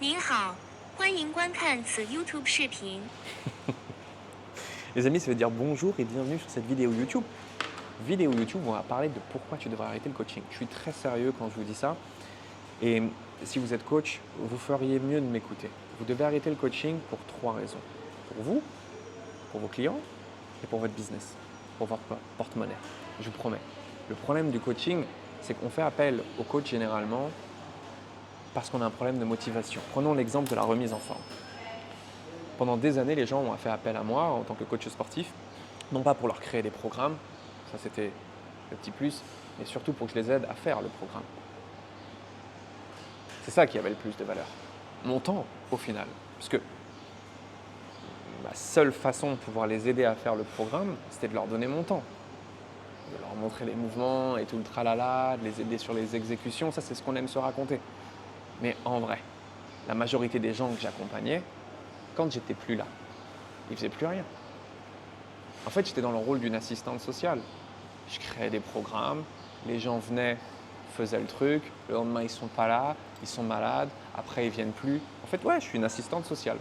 您好，欢迎观看此 YouTube 视频。Les amis, ça veut dire bonjour et bienvenue sur cette vidéo YouTube. Vidéo YouTube, on va parler de pourquoi tu devrais arrêter le coaching. Je suis très sérieux quand je vous dis ça. Et si vous êtes coach, vous feriez mieux de m'écouter. Vous devez arrêter le coaching pour 3 raisons. Pour vous, pour vos clients et pour votre business, pour votre porte-monnaie. Je vous promets. Le problème du coaching, c'est qu'on fait appel au coach généralement parce qu'on a un problème de motivation. Prenons l'exemple de la remise en forme. Pendant des années, les gens ont fait appel à moi en tant que coach sportif, non pas pour leur créer des programmes, ça c'était le petit plus, mais surtout pour que je les aide à faire le programme. C'est ça qui avait le plus de valeur. Mon temps, au final. Parce que ma seule façon de pouvoir les aider à faire le programme, c'était de leur donner mon temps. De leur montrer les mouvements et tout le tralala, de les aider sur les exécutions, ça c'est ce qu'on aime se raconter. Mais en vrai, la majorité des gens que j'accompagnais, quand j'étais plus là, ils ne faisaient plus rien. En fait, j'étais dans le rôle d'une assistante sociale. Je créais des programmes, les gens venaient, faisaient le truc, le lendemain ils ne sont pas là, ils sont malades, après ils ne viennent plus. En fait, ouais, je suis une assistante sociale.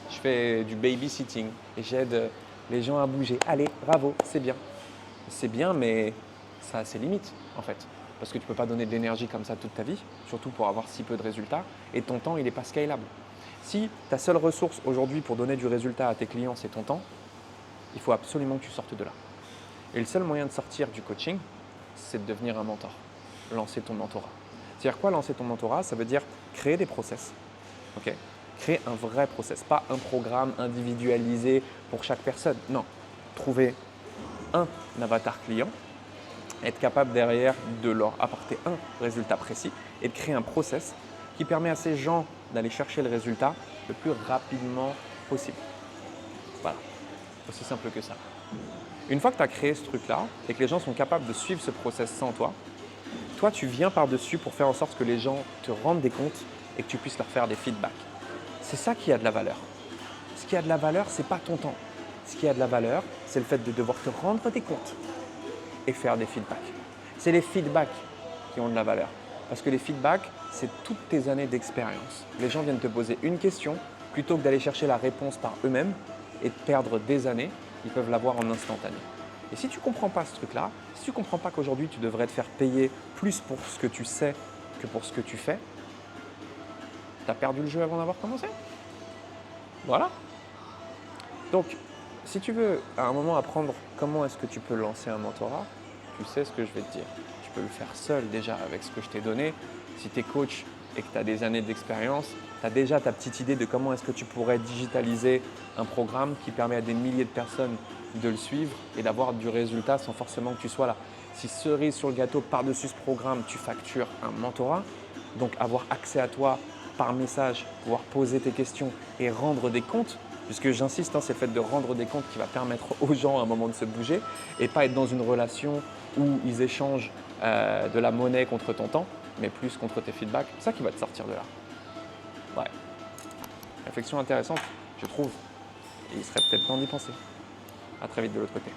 Je fais du babysitting et j'aide les gens à bouger. Allez, bravo, c'est bien. C'est bien, mais ça a ses limites en fait. Parce que tu ne peux pas donner de l'énergie comme ça toute ta vie, surtout pour avoir si peu de résultats, et ton temps, il n'est pas scalable. Si ta seule ressource aujourd'hui pour donner du résultat à tes clients, c'est ton temps, il faut absolument que tu sortes de là. Et le seul moyen de sortir du coaching, c'est de devenir un mentor, lancer ton mentorat. C'est-à-dire quoi lancer ton mentorat? Ça veut dire créer des process. Okay, créer un vrai process, pas un programme individualisé pour chaque personne. Non, trouver un avatar client, être capable derrière de leur apporter un résultat précis et de créer un process qui permet à ces gens d'aller chercher le résultat le plus rapidement possible. Voilà, aussi simple que ça. Une fois que tu as créé ce truc-là et que les gens sont capables de suivre ce process sans toi, toi tu viens par-dessus pour faire en sorte que les gens te rendent des comptes et que tu puisses leur faire des feedbacks. C'est ça qui a de la valeur. Ce qui a de la valeur, ce n'est pas ton temps. Ce qui a de la valeur, c'est le fait de devoir te rendre des comptes et faire des feedbacks. C'est les feedbacks qui ont de la valeur. Parce que les feedbacks, c'est toutes tes années d'expérience. Les gens viennent te poser une question, plutôt que d'aller chercher la réponse par eux-mêmes et de perdre des années, ils peuvent l'avoir en instantané. Et si tu ne comprends pas ce truc-là, si tu ne comprends pas qu'aujourd'hui tu devrais te faire payer plus pour ce que tu sais que pour ce que tu fais, tu as perdu le jeu avant d'avoir commencé. Voilà. Donc, si tu veux à un moment apprendre comment est-ce que tu peux lancer un mentorat, tu sais ce que je vais te dire. Tu peux le faire seul déjà avec ce que je t'ai donné. Si tu es coach et que tu as des années d'expérience, tu as déjà ta petite idée de comment est-ce que tu pourrais digitaliser un programme qui permet à des milliers de personnes de le suivre et d'avoir du résultat sans forcément que tu sois là. Si cerise sur le gâteau, par-dessus ce programme, tu factures un mentorat, donc avoir accès à toi par message, pouvoir poser tes questions et rendre des comptes, puisque j'insiste, c'est le fait de rendre des comptes qui va permettre aux gens à un moment de se bouger et pas être dans une relation où ils échangent de la monnaie contre ton temps, mais plus contre tes feedbacks. C'est ça qui va te sortir de là. Ouais. Réflexion intéressante, je trouve. Et il serait peut-être temps d'y penser. À très vite de l'autre côté.